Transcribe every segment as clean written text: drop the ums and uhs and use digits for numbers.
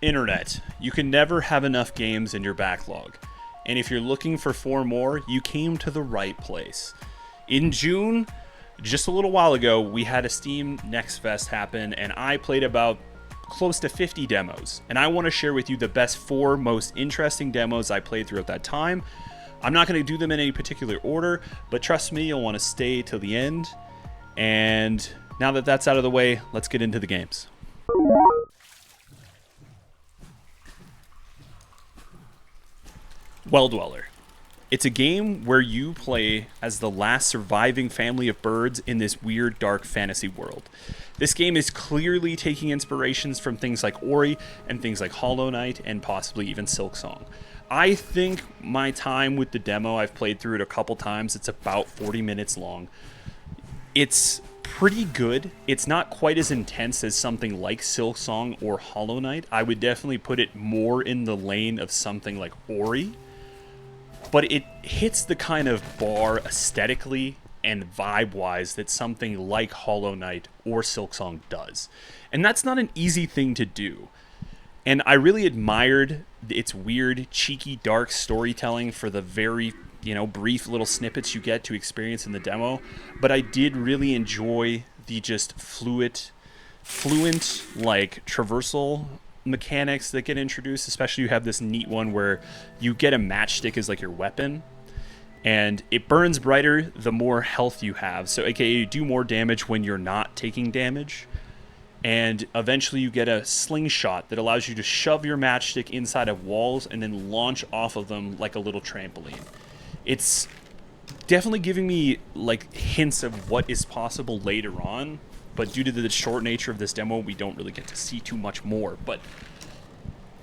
Internet. You can never have enough games in your backlog. And if you're looking for 4 more, you came to the right place. In June, just a little while ago, we had a Steam Next Fest happen, and I played about close to 50 demos. And I want to share with you the best 4 most interesting demos I played throughout that time. I'm not going to do them in any particular order, but trust me, you'll want to stay till the end. And now that that's out of the way, let's get into the games. Well Dweller. It's a game where you play as the last surviving family of birds in this weird, dark fantasy world. This game is clearly taking inspirations from things like Ori and things like Hollow Knight and possibly even Silksong. I think my time with the demo, I've played through it a couple times, it's about 40 minutes long. It's pretty good. It's not quite as intense as something like Silksong or Hollow Knight. I would definitely put it more in the lane of something like Ori. But it hits the kind of bar aesthetically and vibe-wise that something like Hollow Knight or Silksong does. And that's not an easy thing to do. And I really admired its weird, cheeky, dark storytelling for the very, brief little snippets you get to experience in the demo. But I did really enjoy the just fluent, like, traversal mechanics that get introduced. Especially you have this neat one where you get a matchstick as like your weapon, and it burns brighter the more health you have, so aka you do more damage when you're not taking damage. And eventually you get a slingshot that allows you to shove your matchstick inside of walls and then launch off of them like a little trampoline. It's definitely giving me like hints of what is possible later on, but due to the short nature of this demo, we don't really get to see too much more. But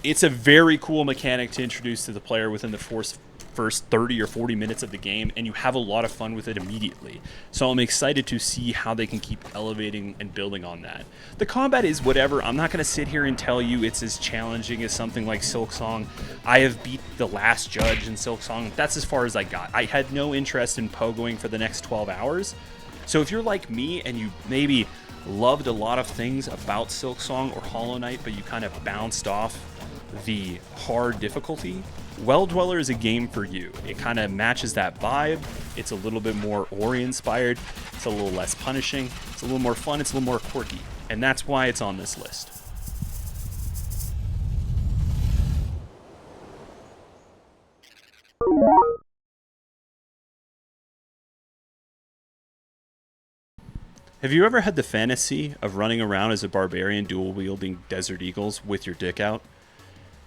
it's a very cool mechanic to introduce to the player within the first 30 or 40 minutes of the game, and you have a lot of fun with it immediately. So I'm excited to see how they can keep elevating and building on that. The combat is whatever. I'm not going to sit here and tell you it's as challenging as something like Silksong. I have beat the last judge in Silksong. That's as far as I got. I had no interest in pogoing for the next 12 hours. So if you're like me and you maybe loved a lot of things about Silksong or Hollow Knight, but you kind of bounced off the hard difficulty, Well Dweller is a game for you. It kind of matches that vibe. It's a little bit more Ori inspired. It's a little less punishing. It's a little more fun. It's a little more quirky. And that's why it's on this list. Have you ever had the fantasy of running around as a barbarian dual-wielding Desert Eagles with your dick out?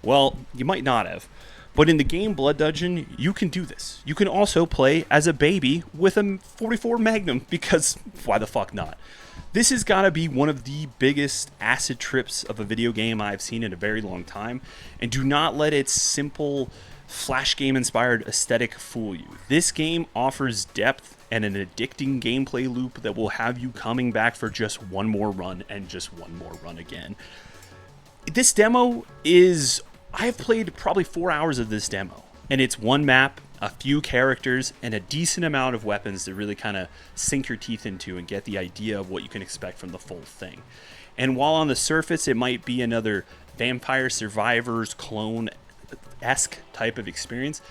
Well, you might not have. But in the game Blood Dungeon, you can do this. You can also play as a baby with a 44 Magnum, because why the fuck not? This has got to be one of the biggest acid trips of a video game I've seen in a very long time, and do not let its simple flash game inspired aesthetic fool you. This game offers depth and an addicting gameplay loop that will have you coming back for just one more run and just one more run again. This demo is... I have played probably 4 hours of this demo, and it's one map, a few characters, and a decent amount of weapons to really kind of sink your teeth into and get the idea of what you can expect from the full thing. And while on the surface it might be another Vampire Survivors clone-esque type of experience,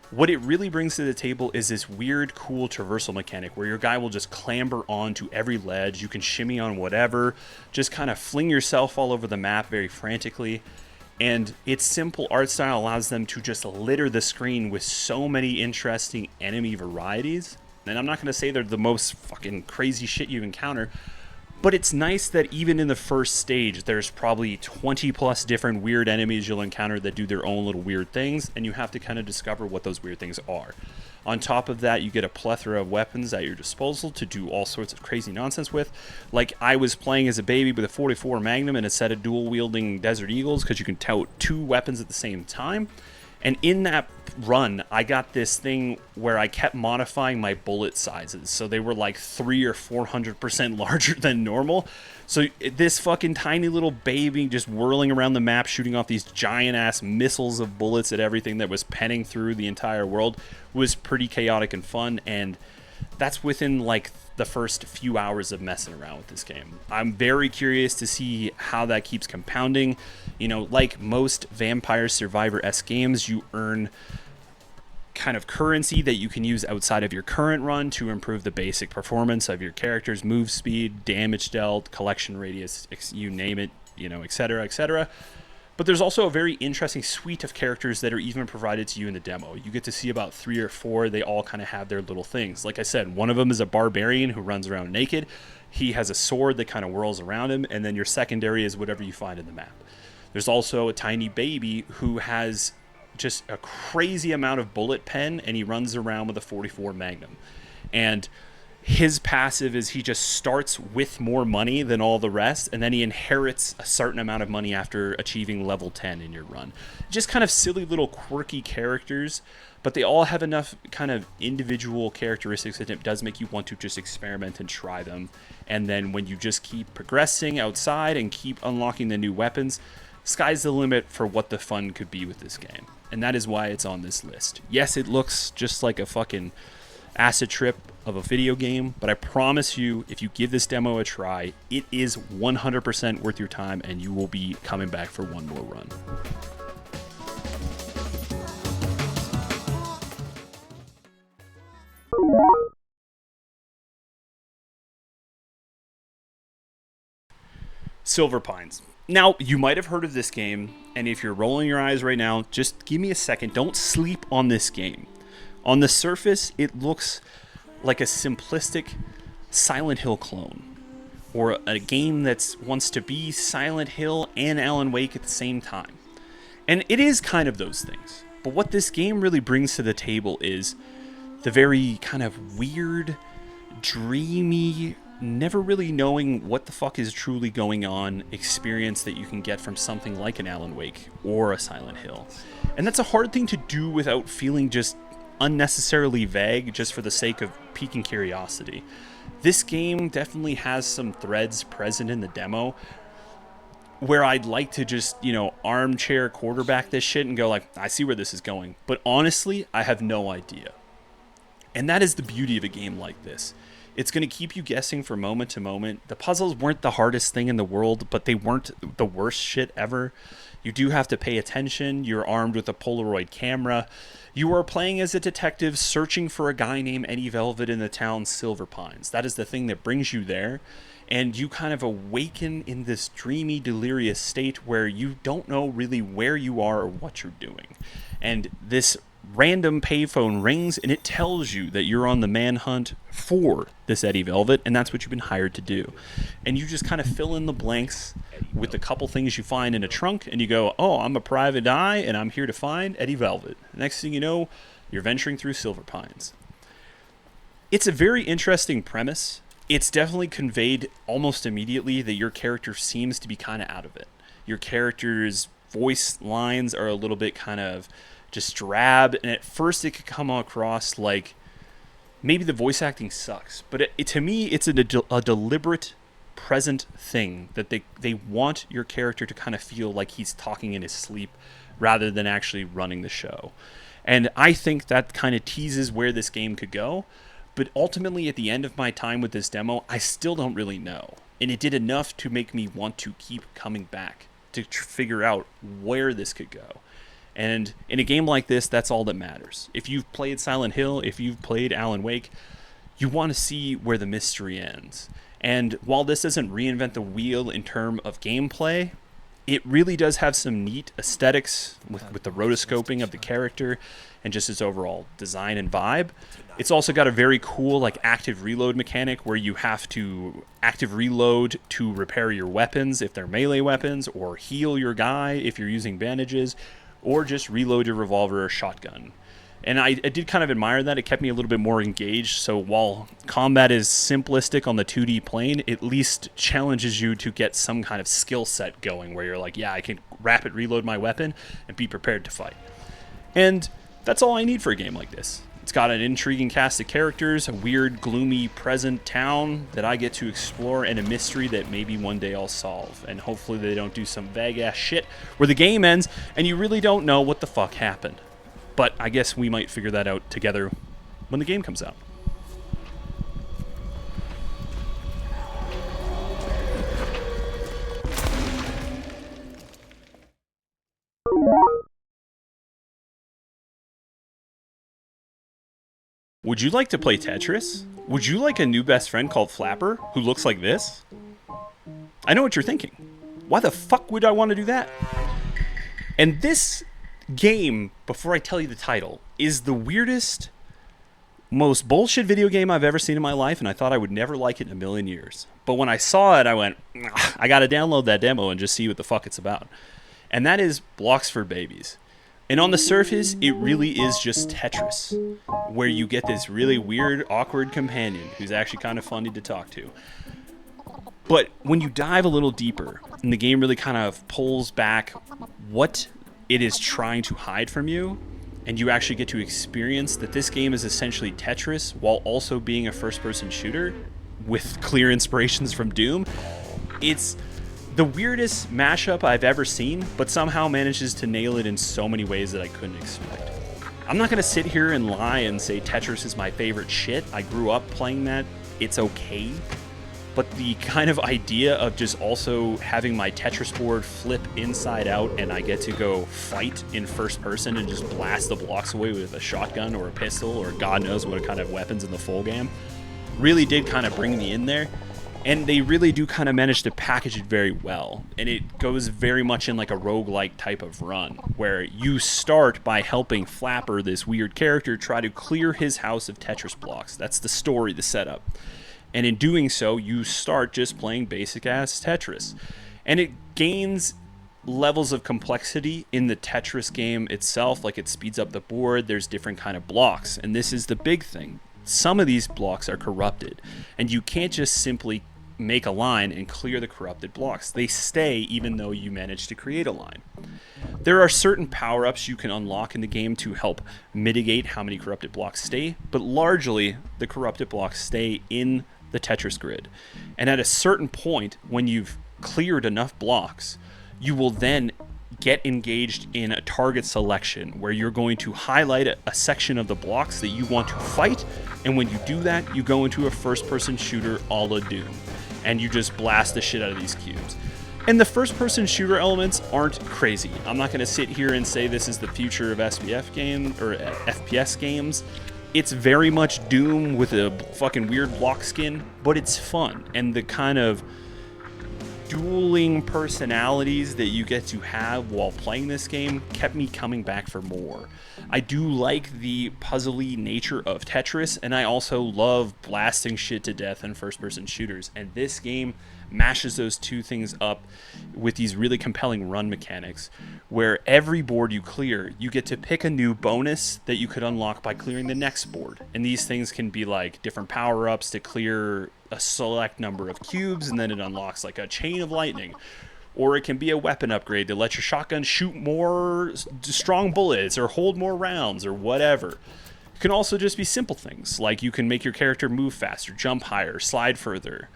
what it really brings to the table is this weird, cool traversal mechanic where your guy will just clamber onto every ledge. You can shimmy on whatever, just kind of fling yourself all over the map very frantically. And its simple art style allows them to just litter the screen with so many interesting enemy varieties. And I'm not going to say they're the most fucking crazy shit you encounter, but it's nice that even in the first stage, there's probably 20 plus different weird enemies you'll encounter that do their own little weird things, and you have to kind of discover what those weird things are. On top of that, you get a plethora of weapons at your disposal to do all sorts of crazy nonsense with. Like, I was playing as a baby with a 44 Magnum and a set of dual-wielding Desert Eagles, because you can tote 2 weapons at the same time. And in that run, I got this thing where I kept modifying my bullet sizes. So they were like 300 or 400% larger than normal. So this fucking tiny little baby just whirling around the map, shooting off these giant-ass missiles of bullets at everything that was penning through the entire world was pretty chaotic and fun. And that's within like the first few hours of messing around with this game. I'm very curious to see how that keeps compounding. You know, like most Vampire Survivor-esque games, you earn kind of currency that you can use outside of your current run to improve the basic performance of your character's move speed, damage dealt, collection radius, you name it, you know, etc., etc. But there's also a very interesting suite of characters that are even provided to you in the demo. You get to see about 3 or 4. They all kind of have their little things. Like I said, one of them is a barbarian who runs around naked. He has a sword that kind of whirls around him, and then your secondary is whatever you find in the map. There's also a tiny baby who has just a crazy amount of bullet pen, and he runs around with a 44 Magnum. And his passive is he just starts with more money than all the rest, and then he inherits a certain amount of money after achieving level 10 in your run. Just kind of silly little quirky characters, but they all have enough kind of individual characteristics that it does make you want to just experiment and try them. And then when you just keep progressing outside and keep unlocking the new weapons, sky's the limit for what the fun could be with this game. And that is why it's on this list. Yes, it looks just like a fucking acid trip of a video game, but I promise you, if you give this demo a try, it is 100% worth your time, and you will be coming back for one more run. Silver Pines. Now, you might have heard of this game, and if you're rolling your eyes right now, just give me a second. Don't sleep on this game. On the surface, it looks like a simplistic Silent Hill clone, or a game that wants to be Silent Hill and Alan Wake at the same time. And it is kind of those things. But what this game really brings to the table is the very kind of weird, dreamy, never really knowing what the fuck is truly going on experience that you can get from something like an Alan Wake or a Silent Hill. And that's a hard thing to do without feeling just unnecessarily vague just for the sake of piquing curiosity. This game definitely has some threads present in the demo where I'd like to just, you know, armchair quarterback this shit and go like, I see where this is going. But honestly, I have no idea. And that is the beauty of a game like this. It's going to keep you guessing from moment to moment. The puzzles weren't the hardest thing in the world, but they weren't the worst shit ever. You do have to pay attention. You're armed with a Polaroid camera. You are playing as a detective searching for a guy named Eddie Velvet in the town Silver Pines. That is the thing that brings you there. And you kind of awaken in this dreamy, delirious state where you don't know really where you are or what you're doing. And this random payphone rings, and it tells you that you're on the manhunt for this Eddie Velvet, and that's what you've been hired to do. And you just kind of fill in the blanks with a couple things you find in a trunk, and you go, oh, I'm a private eye, and I'm here to find Eddie Velvet. Next thing you know, you're venturing through Silver Pines. It's a very interesting premise. It's definitely conveyed almost immediately that your character seems to be kind of out of it. Your character's voice lines are a little bit kind of just drab, and at first it could come across like maybe the voice acting sucks, but to me it's a deliberate present thing that they want your character to kind of feel like he's talking in his sleep rather than actually running the show. And I think that kind of teases where this game could go, but ultimately at the end of my time with this demo, I still don't really know, and it did enough to make me want to keep coming back to figure out where this could go. And in a game like this, that's all that matters. If you've played Silent Hill, if you've played Alan Wake, you want to see where the mystery ends. And while this doesn't reinvent the wheel in terms of gameplay, it really does have some neat aesthetics with the rotoscoping of the character and just its overall design and vibe. It's also got a very cool like active reload mechanic where you have to active reload to repair your weapons if they're melee weapons, or heal your guy if you're using bandages, or just reload your revolver or shotgun. And I did kind of admire that. It kept me a little bit more engaged. So while combat is simplistic on the 2D plane, it at least challenges you to get some kind of skill set going where you're like, yeah, I can rapid reload my weapon and be prepared to fight. And that's all I need for a game like this. It's got an intriguing cast of characters, a weird, gloomy, present town that I get to explore, and a mystery that maybe one day I'll solve. And hopefully they don't do some vague-ass shit where the game ends and you really don't know what the fuck happened. But I guess we might figure that out together when the game comes out. Would you like to play Tetris? Would you like a new best friend called Flapper who looks like this? I know what you're thinking. Why the fuck would I want to do that? And this game, before I tell you the title, is the weirdest, most bullshit video game I've ever seen in my life, and I thought I would never like it in a million years. But when I saw it, I went, I gotta download that demo and just see what the fuck it's about. And that is Blocks for Babies. And on the surface, it really is just Tetris, where you get this really weird, awkward companion who's actually kind of funny to talk to. But when you dive a little deeper, and the game really kind of pulls back what it is trying to hide from you, and you actually get to experience that this game is essentially Tetris while also being a first-person shooter with clear inspirations from Doom, it's the weirdest mashup I've ever seen, but somehow manages to nail it in so many ways that I couldn't expect. I'm not going to sit here and lie and say Tetris is my favorite shit. I grew up playing that. It's okay. But the kind of idea of just also having my Tetris board flip inside out and I get to go fight in first person and just blast the blocks away with a shotgun or a pistol or God knows what kind of weapons in the full game really did kind of bring me in there. And they really do kind of manage to package it very well. And it goes very much in like a roguelike type of run, where you start by helping Flapper, this weird character, try to clear his house of Tetris blocks. That's the story, the setup. And in doing so, you start just playing basic-ass Tetris. And it gains levels of complexity in the Tetris game itself, like it speeds up the board, there's different kind of blocks. And this is the big thing. Some of these blocks are corrupted, and you can't just simply make a line and clear the corrupted blocks. They stay even though you manage to create a line. There are certain power-ups you can unlock in the game to help mitigate how many corrupted blocks stay, but largely the corrupted blocks stay in the Tetris grid. And at a certain point, when you've cleared enough blocks, you will then get engaged in a target selection where you're going to highlight a section of the blocks that you want to fight, and when you do that, you go into a first-person shooter a la Doom, and you just blast the shit out of these cubes. And the first-person shooter elements aren't crazy. I'm not going to sit here and say this is the future of SPF game or FPS games. It's very much Doom with a fucking weird block skin, but it's fun. And the kind of dueling personalities that you get to have while playing this game kept me coming back for more. I do like the puzzly nature of Tetris, and I also love blasting shit to death in first-person shooters, and this game mashes those two things up with these really compelling run mechanics, where every board you clear, you get to pick a new bonus that you could unlock by clearing the next board. And these things can be like different power-ups to clear a select number of cubes, and then it unlocks like a chain of lightning. Or it can be a weapon upgrade to let your shotgun shoot more strong bullets or hold more rounds or whatever. It can also just be simple things, like you can make your character move faster, jump higher, slide further.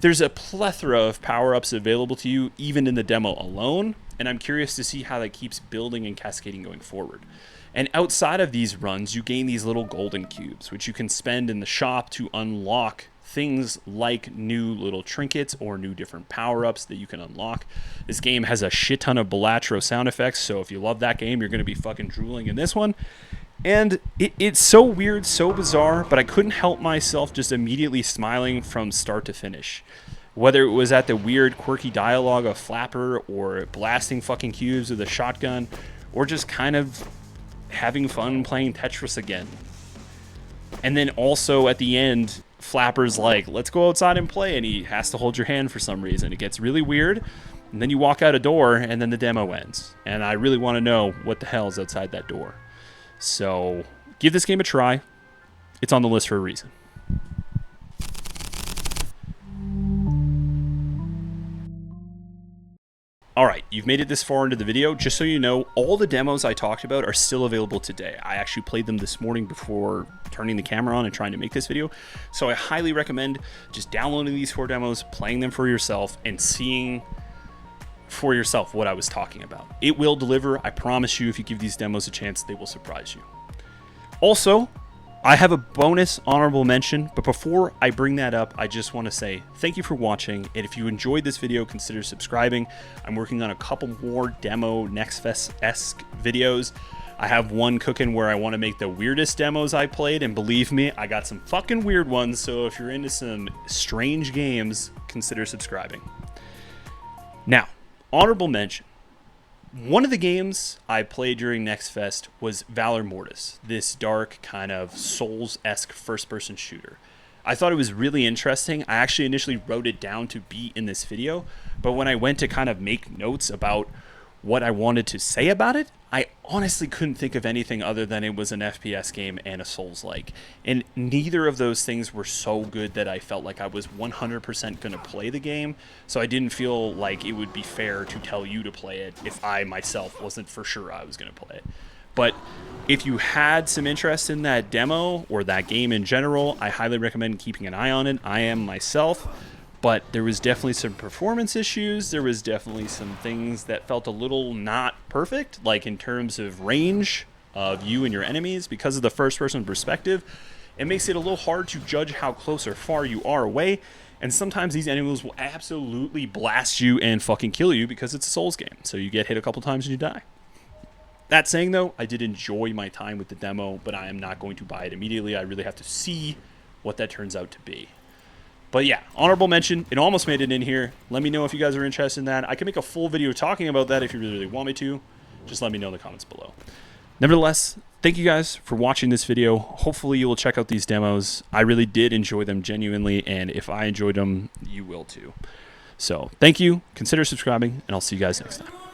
There's a plethora of power-ups available to you, even in the demo alone, and I'm curious to see how that keeps building and cascading going forward. And outside of these runs, you gain these little golden cubes, which you can spend in the shop to unlock things like new little trinkets or new different power-ups that you can unlock. This game has a shit ton of Balatro sound effects, so if you love that game, you're going to be fucking drooling in this one. And it's so weird, so bizarre, but I couldn't help myself just immediately smiling from start to finish. Whether it was at the weird, quirky dialogue of Flapper, or blasting fucking cubes with a shotgun, or just kind of having fun playing Tetris again. And then also at the end, Flapper's like, let's go outside and play, and he has to hold your hand for some reason. It gets really weird, and then you walk out a door, and then the demo ends. And I really want to know what the hell is outside that door. So give this game a try. It's on the list for a reason. Alright, you've made it this far into the video. Just so you know, all the demos I talked about are still available today. I actually played them this morning before turning the camera on and trying to make this video. So I highly recommend just downloading these 4 demos, playing them for yourself, and seeing for yourself what I was talking about. It will deliver. I promise you, if you give these demos a chance, they will surprise you. Also, I have a bonus honorable mention, but before I bring that up, I just want to say thank you for watching, and if you enjoyed this video, consider subscribing. I'm working on a couple more demo Nextfest-esque videos I have one cooking where I want to make the weirdest demos I played, and believe me, I got some fucking weird ones, so if you're into some strange games, consider subscribing. Now, honorable mention. One of the games I played during Next Fest was Valor Mortis, this dark kind of Souls-esque first-person shooter. I thought it was really interesting. I actually initially wrote it down to be in this video, but when I went to kind of make notes about what I wanted to say about it, I honestly couldn't think of anything other than it was an FPS game and a Souls-like. And neither of those things were so good that I felt like I was 100% going to play the game, so I didn't feel like it would be fair to tell you to play it if I myself wasn't for sure I was going to play it. But if you had some interest in that demo or that game in general, I highly recommend keeping an eye on it. I am myself. But there was definitely some performance issues. There was definitely some things that felt a little not perfect, like in terms of range of you and your enemies. Because of the first-person perspective, it makes it a little hard to judge how close or far you are away. And sometimes these enemies will absolutely blast you and fucking kill you because it's a Souls game. So you get hit a couple times and you die. That saying, though, I did enjoy my time with the demo, but I am not going to buy it immediately. I really have to see what that turns out to be. But yeah, honorable mention. It almost made it in here. Let me know if you guys are interested in that. I can make a full video talking about that if you really want me to. Just let me know in the comments below. Nevertheless, thank you guys for watching this video. Hopefully you will check out these demos. I really did enjoy them genuinely, and if I enjoyed them, you will too. So thank you. Consider subscribing, and I'll see you guys next time.